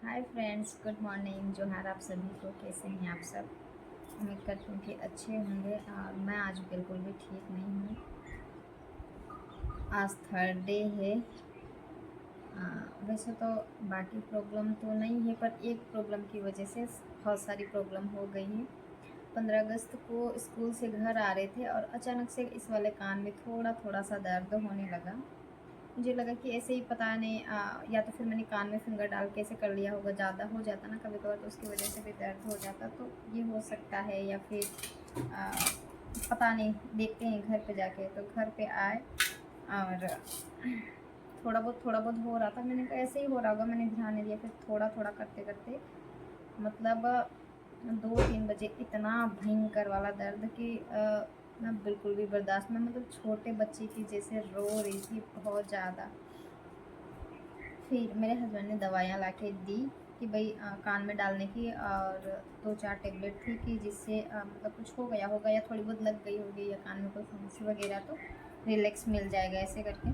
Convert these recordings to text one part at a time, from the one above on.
Hi friends, good morning. जोहार आप सभी को। कैसे हैं आप सब? उम्मीद करती हूँ कि अच्छे होंगे। और मैं आज बिल्कुल भी ठीक नहीं हूँ। आज थर्ड डे है। वैसे तो बाकी प्रॉब्लम तो नहीं है, पर एक प्रॉब्लम की वजह से बहुत सारी प्रॉब्लम हो गई है। 15 अगस्त को स्कूल से घर आ रहे थे और अचानक से इस वाले कान में थोड़ा थोड़ा सा दर्द होने लगा। मुझे लगा कि ऐसे ही पता नहीं, या तो फिर मैंने कान में फिंगर डाल के ऐसे कर लिया होगा, ज़्यादा हो जाता ना कभी कभार, तो उसकी वजह से भी दर्द हो जाता। तो ये हो सकता है, या फिर आ, पता नहीं, देखते हैं घर पे जाके। तो घर पे आए और थोड़ा बहुत हो रहा था। मैंने कहा ऐसे ही हो रहा होगा, मैंने ध्यान नहीं दिया। फिर थोड़ा थोड़ा करते करते मतलब 2-3 बजे इतना भयंकर वाला दर्द कि मैं बिल्कुल भी बर्दाश्त में, मतलब छोटे बच्चे की जैसे रो रही थी बहुत ज़्यादा। फिर मेरे हस्बैंड ने दवाइयाँ ला के दी कि भाई कान में डालने की, और 2-4 टेबलेट थी कि जिससे मतलब कुछ हो गया होगा या थोड़ी बहुत लग गई होगी या कान में कोई फंसी वगैरह, तो रिलैक्स मिल जाएगा ऐसे करके।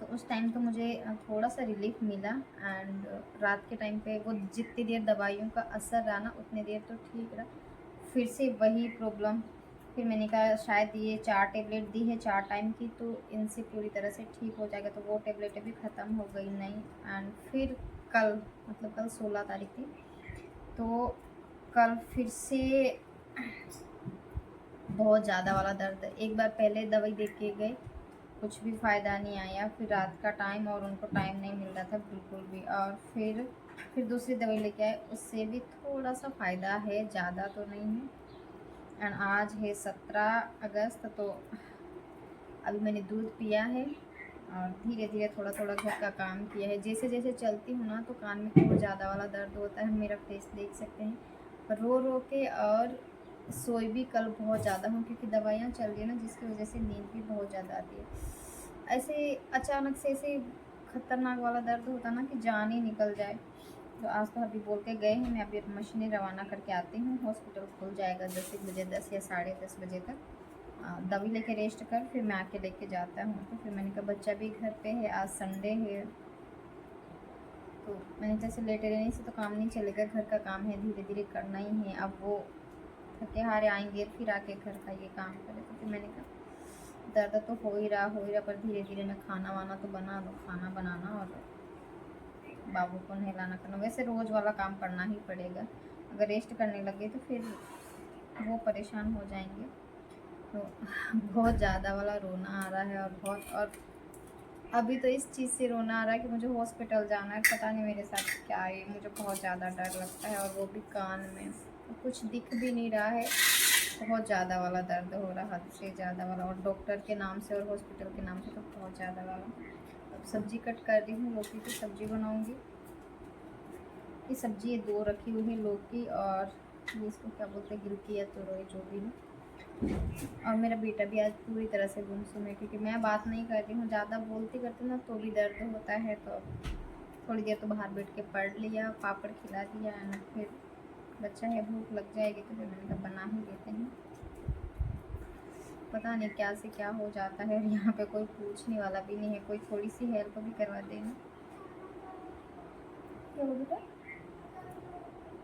तो उस टाइम तो मुझे थोड़ा सा रिलीफ मिला। एंड रात के टाइम पे वो जितनी देर दवाइयों का असर रहा ना, उतनी देर तो ठीक रहा। फिर से वही प्रॉब्लम। फिर मैंने कहा शायद ये 4 टेबलेट दी है 4 टाइम की, तो इनसे पूरी तरह से ठीक हो जाएगा। तो वो टेबलेट भी ख़त्म हो गई नहीं। एंड फिर कल, मतलब कल 16 तारीख थी, तो कल फिर से बहुत ज़्यादा वाला दर्द। एक बार पहले दवाई दे के गए, कुछ भी फ़ायदा नहीं आया। फिर रात का टाइम, और उनको टाइम नहीं मिल रहा था बिल्कुल भी। और फिर दूसरी दवाई लेके आए, उससे भी थोड़ा सा फ़ायदा है, ज़्यादा तो नहीं है। एंड आज है 17 अगस्त, तो अभी मैंने दूध पिया है और धीरे धीरे थोड़ा थोड़ा घर का काम किया है। जैसे जैसे चलती हूँ ना, तो कान में और ज़्यादा वाला दर्द होता है। मेरा फेस देख सकते हैं, रो रो के। और सोई भी कल बहुत ज़्यादा हूँ, क्योंकि दवाइयाँ चल रही है ना, जिसकी वजह से नींद भी बहुत ज़्यादा आती है। ऐसे अचानक से ऐसे खतरनाक वाला दर्द होता ना कि जान ही निकल जाए। तो आज तो अभी बोल के गए हैं, मैं अभी मशीनें रवाना करके आती हूँ। हॉस्पिटल खुल जाएगा 10 बजे, 10 या 10:30 बजे तक। दवाई लेके रेस्ट कर, फिर मैं आके लेके जाता हूँ। तो फिर मैंने कहा बच्चा भी घर पे है, आज संडे है, तो मैंने जैसे लेटे रहने से तो काम नहीं चलेगा। घर का काम है, धीरे धीरे करना ही है। अब वो थके हारे आएंगे, फिर आके घर का ये काम करें। तो फिर मैंने कहा दर्द तो हो ही रहा, पर धीरे धीरे मैं खाना वाना तो बना दूँ। खाना बनाना और बाबू को नहलाना करना, वैसे रोज़ वाला काम करना ही पड़ेगा। अगर रेस्ट करने लगे तो फिर वो परेशान हो जाएंगे। तो बहुत ज़्यादा वाला रोना आ रहा है, और अभी तो इस चीज़ से रोना आ रहा है कि मुझे हॉस्पिटल जाना है। पता नहीं मेरे साथ क्या है, मुझे बहुत ज़्यादा डर लगता है। और वो भी कान में, तो कुछ दिख भी नहीं रहा है। बहुत ज़्यादा वाला दर्द हो रहा, हद से ज़्यादा वाला। और डॉक्टर के नाम से और हॉस्पिटल के नाम से तो बहुत ज़्यादा वाला। अब सब्ज़ी कट कर रही हूँ, लौकी की सब्ज़ी बनाऊँगी। ये सब्ज़ी ये 2 रखी हुई है, लौकी और ये इसको क्या बोलते हैं, गिलकी या तुरई, जो भी है। और मेरा बेटा भी आज पूरी तरह से गुमसुम है, क्योंकि मैं बात नहीं कर रही हूँ। ज़्यादा बोलती करती ना तो भी दर्द होता है। तो थोड़ी देर तो बाहर बैठ के पढ़ लिया, पापड़ खिला दिया। एंड फिर बच्चा है, भूख लग जाएगी, तो फिर मैंने कहा बना ही देते हैं। पता नहीं क्या से क्या हो जाता है, और यहाँ पे कोई पूछने वाला भी नहीं है, कोई थोड़ी सी हेल्प भी करवा देना। क्या हो बेटा?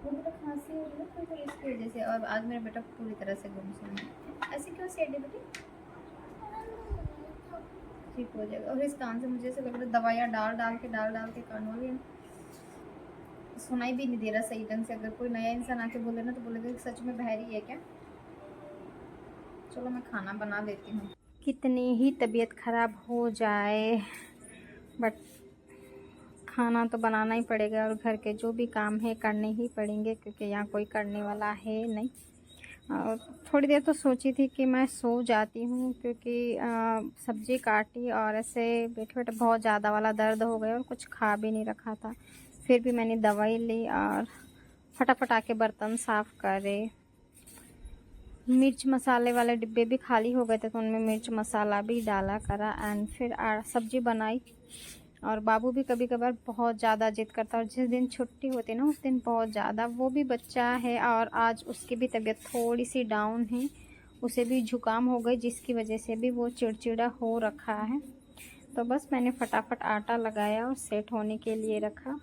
वो बेटा खांसी हो रही है, तो इसकी वजह से। और आज मेरा बेटा पूरी तरह से गुमसुम है। ऐसे क्यों सेड है बेटी? ठीक हो जाएगा। और इस कान से मुझे ऐसे लग रहा है दवाइयाँ डाल के कान वाली सुनाई भी नहीं दे रहा सही ढंग से। अगर कोई नया इंसान आके बोले ना, तो बोलेगा कि सच में बहरी है क्या। चलो मैं खाना बना लेती हूँ। कितनी ही तबीयत ख़राब हो जाए, बट खाना तो बनाना ही पड़ेगा। और घर के जो भी काम है करने ही पड़ेंगे, क्योंकि यहाँ कोई करने वाला है नहीं। और थोड़ी देर तो सोची थी कि मैं सो जाती हूँ, क्योंकि सब्ज़ी काटी और ऐसे बैठे बैठे बहुत ज़्यादा वाला दर्द हो गया, और कुछ खा भी नहीं रखा था। फिर भी मैंने दवाई ली और फटाफट आके बर्तन साफ़ करे। मिर्च मसाले वाले डिब्बे भी खाली हो गए थे, तो उनमें मिर्च मसाला भी डाला करा। एंड फिर सब्ज़ी बनाई। और बाबू भी कभी कभार बहुत ज़्यादा जिद करता है, और जिस दिन छुट्टी होती है ना, उस दिन बहुत ज़्यादा। वो भी बच्चा है, और आज उसकी भी तबीयत थोड़ी सी डाउन है। उसे भी जुकाम हो गई, जिसकी वजह से भी वो चिड़चिड़ा हो रखा है। तो बस मैंने फटाफट आटा लगाया और सेट होने के लिए रखा।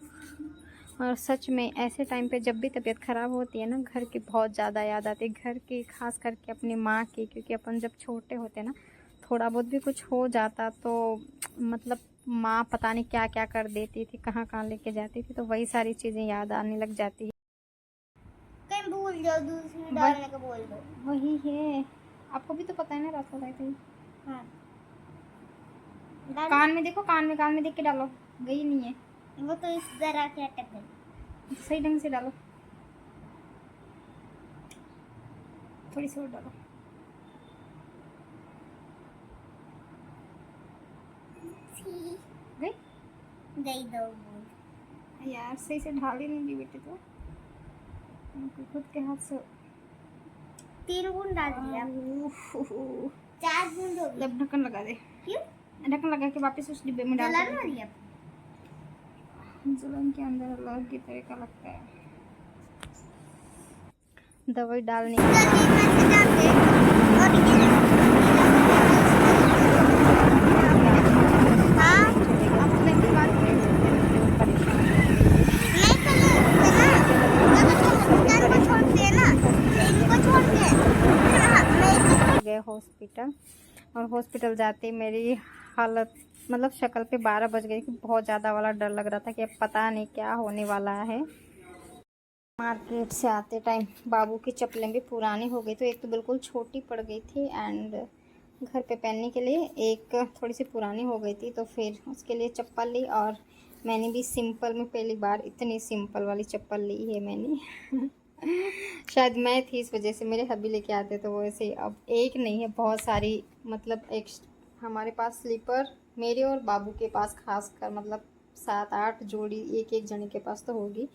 और सच में ऐसे टाइम पे जब भी तबीयत ख़राब होती है ना, घर की बहुत ज़्यादा याद आती है, घर की, खास करके अपनी माँ की, क्योंकि अपन जब छोटे होते ना, थोड़ा बहुत भी कुछ हो जाता तो मतलब माँ पता नहीं क्या क्या कर देती थी, कहाँ कहाँ लेके जाती थी, तो वही सारी चीज़ें याद आने लग जाती है। कहीं भूल जाओ दूसरी डालने का बोल दो। वही है, आपको भी तो पता है ना, रात को लाए थे। हाँ कान में देखो, कान में देख के डालो, गई नहीं है वो तो इस तरह के अटक गई। सही ढंग से डालो, थोड़ी सी और डालो। गई गई दो यार, सही से ढाल ही नहीं दी बेटे, तो खुद के हाथ से 3 बूंद डाल दिया। 4 बूंद हो गई। जब ढक्कन लगा दे। क्यों? ढक्कन लगा के वापस उस डिब्बे में डाल दे। जलन हो रही है। जलन के अंदर अलग की तरह का लगता है। दवाई डालने के गए हॉस्पिटल, और हॉस्पिटल जाते ही मेरी हालत मतलब शक्ल पे 12 बज गई कि बहुत ज़्यादा वाला डर लग रहा था कि अब पता नहीं क्या होने वाला है। मार्केट से आते टाइम बाबू की चप्पलें भी पुरानी हो गई, तो एक तो बिल्कुल छोटी पड़ गई थी एंड घर पे पहनने के लिए एक थोड़ी सी पुरानी हो गई थी, तो फिर उसके लिए चप्पल ली। और मैंने भी सिंपल में पहली बार इतनी सिंपल वाली चप्पल ली है मैंने। शायद मैं थी इस वजह से, मेरे हब्बी लेके आते तो वो ऐसे, अब एक नहीं है बहुत सारी, मतलब एक हमारे पास स्लीपर, मेरे और बाबू के पास खास कर मतलब 7-8 जोड़ी एक एक जने के पास तो होगी,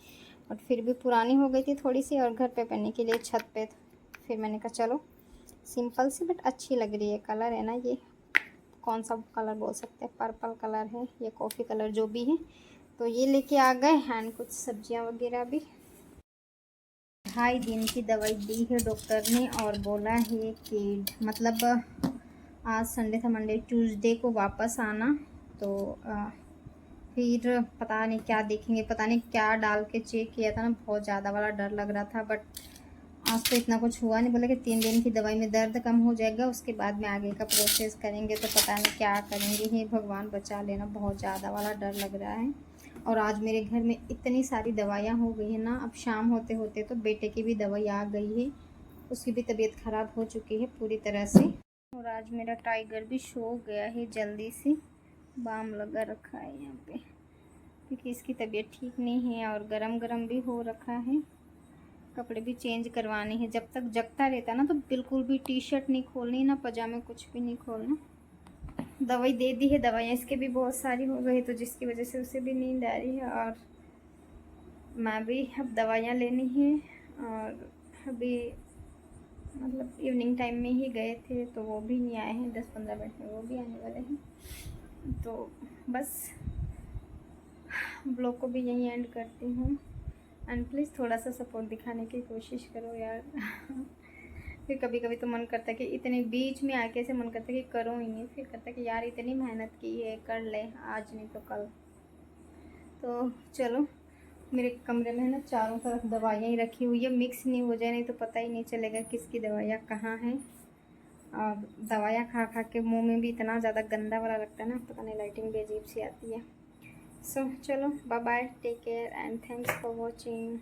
बट फिर भी पुरानी हो गई थी थोड़ी सी, और घर पे पहनने के लिए छत पे। फिर मैंने कहा चलो सिंपल सी बट अच्छी लग रही है, कलर है ना ये, कौन सा कलर बोल सकते हैं, पर्पल कलर है या कॉफ़ी कलर जो भी है, तो ये लेके आ गए। एंड कुछ सब्जियां वगैरह भी। 2.5 दिन की दवाई दी है डॉक्टर ने, और बोला है कि मतलब आज संडे था, मंडे ट्यूसडे को वापस आना, तो फिर पता नहीं क्या देखेंगे, पता नहीं क्या डाल के चेक किया था ना, बहुत ज़्यादा वाला डर लग रहा था, बट आज तो इतना कुछ हुआ नहीं। बोला कि 3 दिन की दवाई में दर्द कम हो जाएगा, उसके बाद में आगे का प्रोसेस करेंगे, तो पता नहीं क्या करेंगे। हे भगवान बचा लेना, बहुत ज़्यादा वाला डर लग रहा है। और आज मेरे घर में इतनी सारी दवाइयाँ हो गई है ना, अब शाम होते होते तो बेटे की भी दवाई आ गई है, उसकी भी तबीयत ख़राब हो चुकी है पूरी तरह से। और आज मेरा टाइगर भी सो गया है जल्दी से, बाम लगा रखा है यहाँ पे, क्योंकि इसकी तबीयत ठीक नहीं है और गरम गरम भी हो रखा है। कपड़े भी चेंज करवाने हैं, जब तक जगता रहता ना तो बिल्कुल भी टी शर्ट नहीं खोलनी, ना पजामे, कुछ भी नहीं खोलना। दवाई दे दी है, दवाइयाँ इसके भी बहुत सारी हो गई, तो जिसकी वजह से उसे भी नींद आ रही है, और मैं भी अब दवाइयाँ लेनी है। और अभी मतलब इवनिंग टाइम में ही गए थे, तो वो भी नहीं आए हैं, 10-15 मिनट में वो भी आने वाले हैं। तो बस ब्लॉग को भी यहीं एंड करती हूँ। एंड प्लीज़ थोड़ा सा सपोर्ट दिखाने की कोशिश करो यार। फिर कभी कभी तो मन करता है कि इतने बीच में आके से मन करता है कि करो ही नहीं, फिर करता है कि यार इतनी मेहनत की है, कर ले आज नहीं तो कल। तो चलो, मेरे कमरे में ना चारों तरफ दवाइयाँ ही रखी हुई है, मिक्स नहीं हो जाए, नहीं तो पता ही नहीं चलेगा किसकी दवाइयाँ कहाँ हैं। और दवाइयाँ खा खा के मुँह में भी इतना ज़्यादा गंदा वाला लगता है ना, पता नहीं लाइटिंग भी अजीब सी आती है। सो चलो, bye bye, take care and thanks for watching.